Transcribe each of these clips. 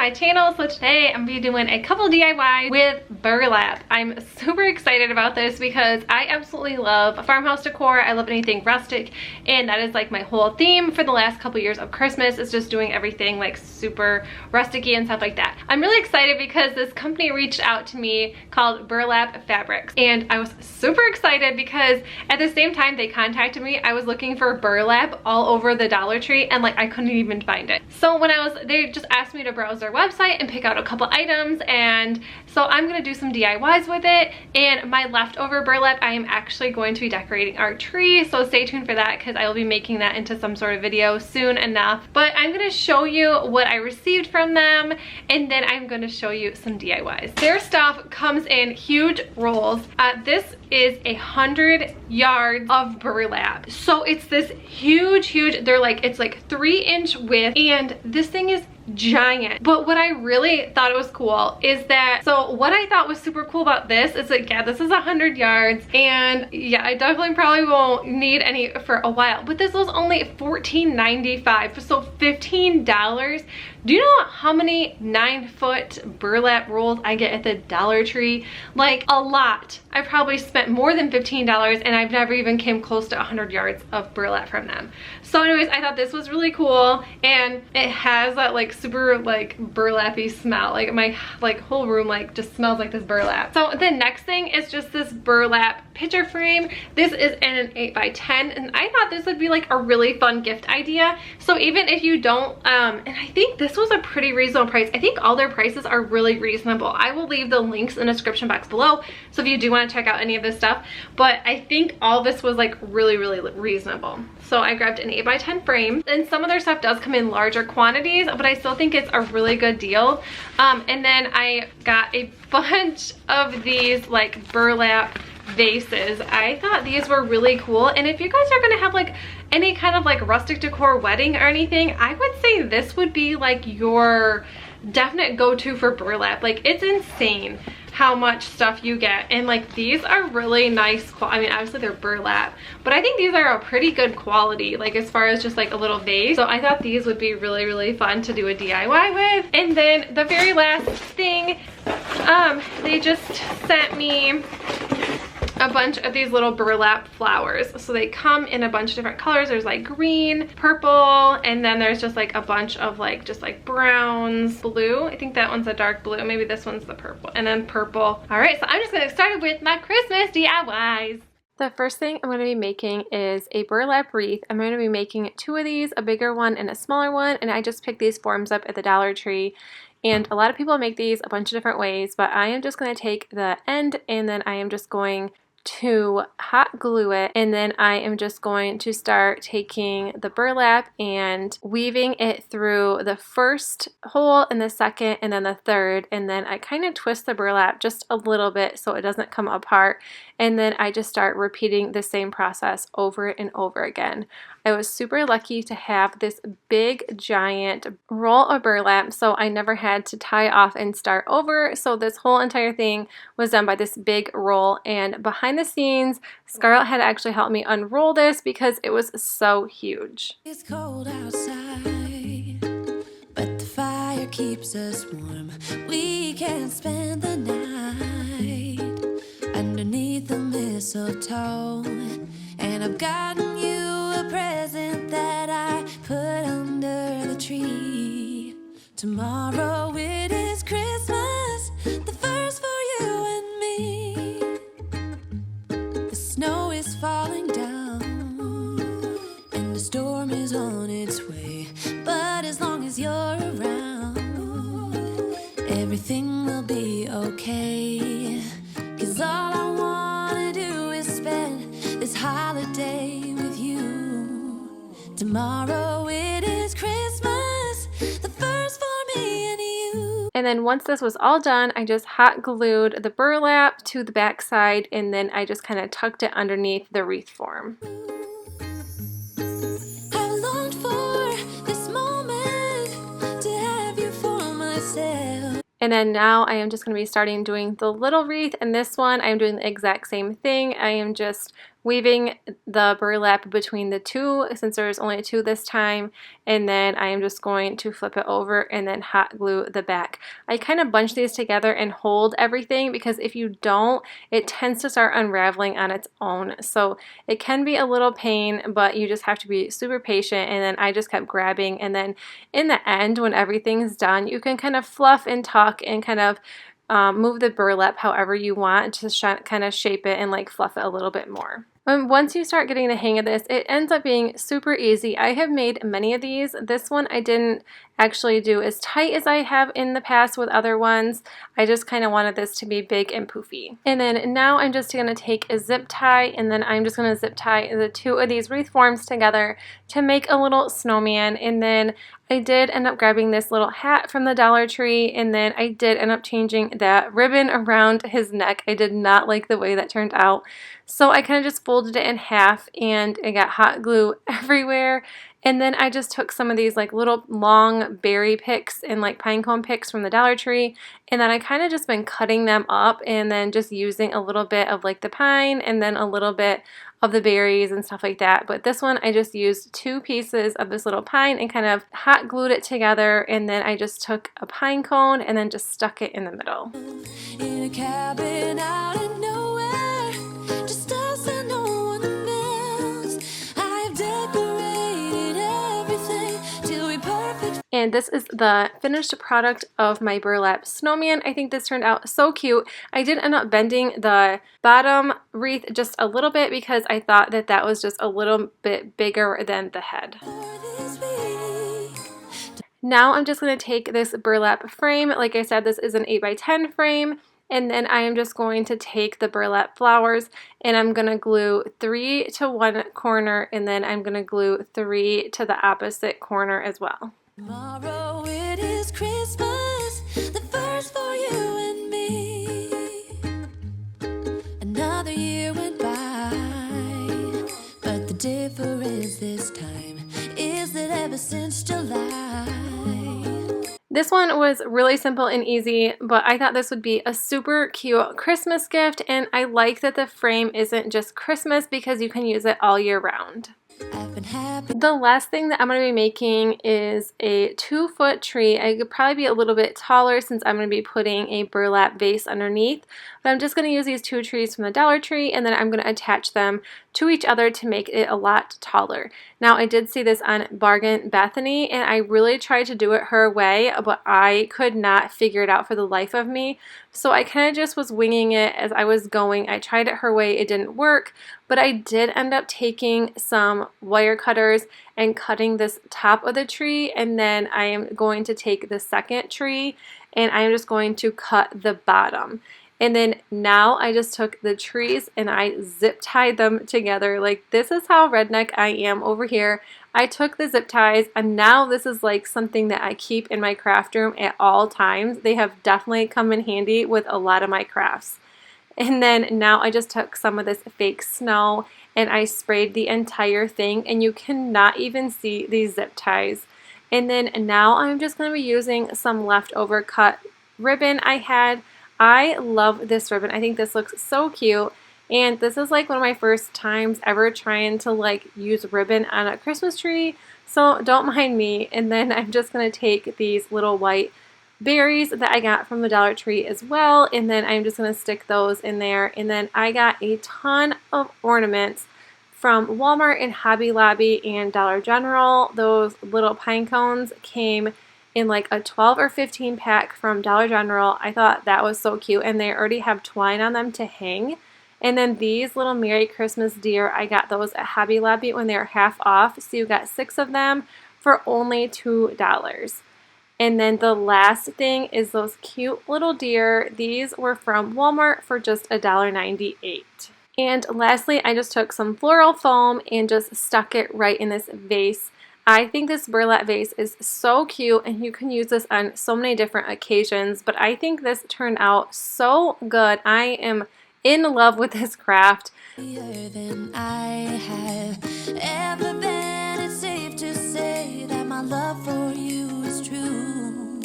my channel. So today I'm gonna be doing a couple DIYs with burlap. I'm super excited about this because I absolutely love farmhouse decor. I love anything rustic, and that is like my whole theme for the last couple years of Christmas, is just doing everything like super rustic-y and stuff like that. I'm really excited because this company reached out to me called Burlap Fabrics, and I was super excited because at the same time they contacted me, I was looking for burlap all over the Dollar Tree and like I couldn't even find it. So when they just asked me to browse their website and pick out a couple items, and so I'm gonna do some DIYs with it. And my leftover burlap, I am actually going to be decorating our tree, so stay tuned for that because I will be making that into some sort of video soon enough. But I'm gonna show you what I received from them, and then I'm gonna show you some DIYs. Their stuff comes in huge rolls. This is 100 yards of burlap, so it's this huge, it's like 3-inch width, and this thing is giant. But what I really thought it was cool is that, so what I thought was super cool about this is like, yeah, this is 100 yards, and yeah, I definitely probably won't need any for a while, but this was only $14.95, so $15. Do you know how many 9-foot burlap rolls I get at the Dollar Tree? Like a lot. I probably spent more than $15, and I've never even came close to 100 yards of burlap from them. So anyways, I thought this was really cool, and it has that like super like burlappy smell. Like my like whole room like just smells like this burlap. So the next thing is just this burlap picture frame. This is in an 8x10, and I thought this would be like a really fun gift idea. So even if you don't, and I think this was a pretty reasonable price. I think all their prices are really reasonable. I will leave the links in the description box below, so if you do want to check out any of this stuff, but I think all this was like really reasonable. So I grabbed an 8x10 frame, and some of their stuff does come in larger quantities, but I still think it's a really good deal. And then I got a bunch of these like burlap vases. I thought these were really cool, and if you guys are gonna have like any kind of like rustic decor wedding or anything, I would say this would be like your definite go-to for burlap. Like it's insane how much stuff you get, and like these are really nice. I mean, obviously they're burlap, but I think these are a pretty good quality, like as far as just like a little vase. So I thought these would be really fun to do a DIY with. And then the very last thing, they just sent me a bunch of these little burlap flowers. So they come in a bunch of different colors. There's like green, purple, and then there's just like a bunch of like just like browns, blue. I think that one's a dark blue. Maybe this one's the purple, and then purple. All right, so I'm just gonna get started with my Christmas DIYs. The first thing I'm going to be making is a burlap wreath. I'm going to be making 2 of these, a bigger one and a smaller one, and I just picked these forms up at the Dollar Tree. And a lot of people make these a bunch of different ways, but I am just going to take the end, and then I am just going to hot glue it, and then I am just going to start taking the burlap and weaving it through the first hole and the second and then the third, and then I kind of twist the burlap just a little bit so it doesn't come apart, and then I just start repeating the same process over and over again. I was super lucky to have this big giant roll of burlap, so I never had to tie off and start over. So this whole entire thing was done by this big roll, and behind the scenes Scarlett had actually helped me unroll this because it was so huge. It's cold outside, but the fire keeps us warm. We can spend the night underneath the mistletoe, and I've gotten you a present that I put under the tree. Tomorrow it is Christmas, the first for you and me. The snow is falling down, and the storm is on its way, but as long as you're around, everything will be okay. 'Cause all I wanna do is spend this holiday with you. Tomorrow it is Christmas, the first for me and you. And then once this was all done, I just hot glued the burlap to the back side, and then I just kind of tucked it underneath the wreath form. I've longed for this moment to have you for myself. And then now I am just going to be starting doing the little wreath, and this one I am doing the exact same thing. I am just weaving the burlap between the two since there's only two this time, and then I am just going to flip it over and then hot glue the back. I kind of bunch these together and hold everything because if you don't, it tends to start unraveling on its own. So it can be a little pain, but you just have to be super patient. And then I just kept grabbing, and then in the end when everything's done, you can kind of fluff and tuck and kind of move the burlap however you want to kind of shape it and like fluff it a little bit more. Once you start getting the hang of this, it ends up being super easy. I have made many of these. This one I didn't actually do as tight as I have in the past with other ones. I just kind of wanted this to be big and poofy. And then now I'm just going to take a zip tie, and then I'm just going to zip tie the two of these wreath forms together to make a little snowman. And then I did end up grabbing this little hat from the Dollar Tree, and then I did end up changing that ribbon around his neck. I did not like the way that turned out. So I kind of just folded it in half, and it got hot glue everywhere. And then I just took some of these like little long berry picks and like pine cone picks from the Dollar Tree, and then I kind of just been cutting them up and then just using a little bit of like the pine and then a little bit of the berries and stuff like that. But this one I just used 2 pieces of this little pine and kind of hot glued it together, and then I just took a pine cone and then just stuck it in the middle. In a cabin out in nowhere, just us and no one else. I've decorated everything till we perfect. And this is the finished product of my burlap snowman. I think this turned out so cute. I did end up bending the bottom wreath just a little bit because I thought that that was just a little bit bigger than the head. Now I'm just going to take this burlap frame. Like I said, this is an 8x10 frame. And then I am just going to take the burlap flowers and I'm going to glue 3 to one corner, and then I'm going to glue 3 to the opposite corner as well. Tomorrow it is Christmas, the first for you and me. Another year went by, but the difference this time is that ever since July. This one was really simple and easy, but I thought this would be a super cute Christmas gift, and I like that the frame isn't just Christmas because you can use it all year round. I've been happy. The last thing that I'm going to be making is a 2-foot tree. I could probably be a little bit taller since I'm going to be putting a burlap vase underneath, but I'm just going to use these 2 trees from the Dollar Tree, and then I'm going to attach them to each other to make it a lot taller. Now I did see this on Bargain Bethany, and I really tried to do it her way, but I could not figure it out for the life of me. So I kind of just was winging it as I was going. I tried it her way, it didn't work, but I did end up taking some wire cutters and cutting this top of the tree, and then I am going to take the second tree and I am just going to cut the bottom. And then now I just took the trees and I zip tied them together. Like, this is how redneck I am over here. I took the zip ties, and now this is like something that I keep in my craft room at all times. They have definitely come in handy with a lot of my crafts. And then now I just took some of this fake snow and I sprayed the entire thing, and you cannot even see these zip ties. And then now I'm just going to be using some leftover cut ribbon I had. I love this ribbon. I think this looks so cute. And this is like one of my first times ever trying to like use ribbon on a Christmas tree. So don't mind me. And then I'm just going to take these little white berries that I got from the Dollar Tree as well. And then I'm just going to stick those in there. And then I got a ton of ornaments from Walmart and Hobby Lobby and Dollar General. Those little pine cones came in like a 12 or 15 pack from Dollar General. I thought that was so cute, and they already have twine on them to hang. And then these little Merry Christmas deer, I got those at Hobby Lobby when they were half off, so you got 6 of them for only $2. And then the last thing is those cute little deer. These were from Walmart for just $1.98. And lastly, I just took some floral foam and just stuck it right in this vase. I think this burlap vase is so cute, and you can use this on so many different occasions, but I think this turned out so good. I am in love with this craft. Than I have ever been. It's safe to say that my love for you is true.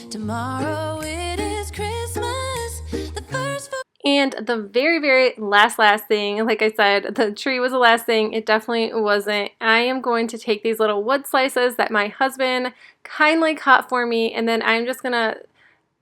Tomorrow it is Christmas, the first for And the very last thing, like I said, the tree was the last thing. It definitely wasn't. I am going to take these little wood slices that my husband kindly cut for me, and then I'm just gonna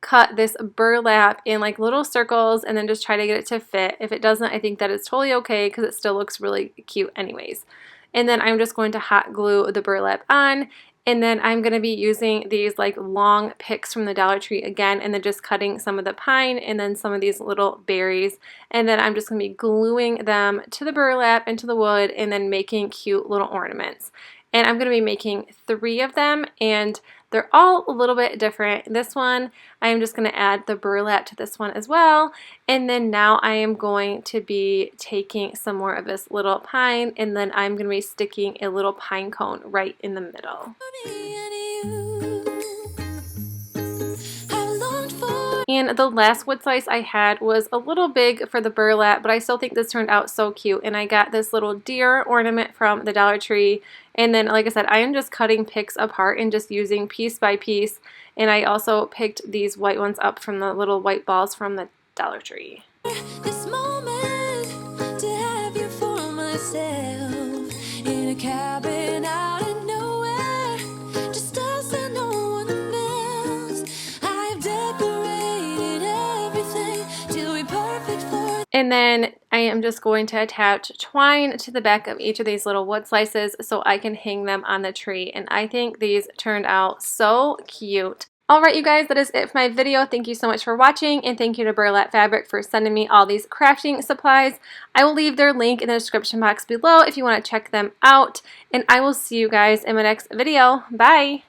cut this burlap in like little circles and then just try to get it to fit. If it doesn't, I think that it's totally okay because it still looks really cute anyways. And then I'm just going to hot glue the burlap on, and then I'm going to be using these like long picks from the Dollar Tree again, and then just cutting some of the pine and then some of these little berries, and then I'm just going to be gluing them to the burlap and to the wood and then making cute little ornaments. And I'm going to be making 3 of them, and they're all a little bit different. This one, I am just going to add the burlap to this one as well. And then now I am going to be taking some more of this little pine, and then I'm going to be sticking a little pine cone right in the middle. And the last wood slice I had was a little big for the burlap, but I still think this turned out so cute. And I got this little deer ornament from the Dollar Tree. And then, like I said, I am just cutting picks apart and just using piece by piece. And I also picked these white ones up from the little white balls from the Dollar Tree. This moment to have you for myself in a cabin out in nowhere, just us and no one else. I've decorated everything till we're perfect for. And then I am just going to attach twine to the back of each of these little wood slices so I can hang them on the tree. And I think these turned out so cute. Alright you guys, that is it for my video. Thank you so much for watching, and thank you to Burlap Fabric for sending me all these crafting supplies. I will leave their link in the description box below if you want to check them out. And I will see you guys in my next video. Bye!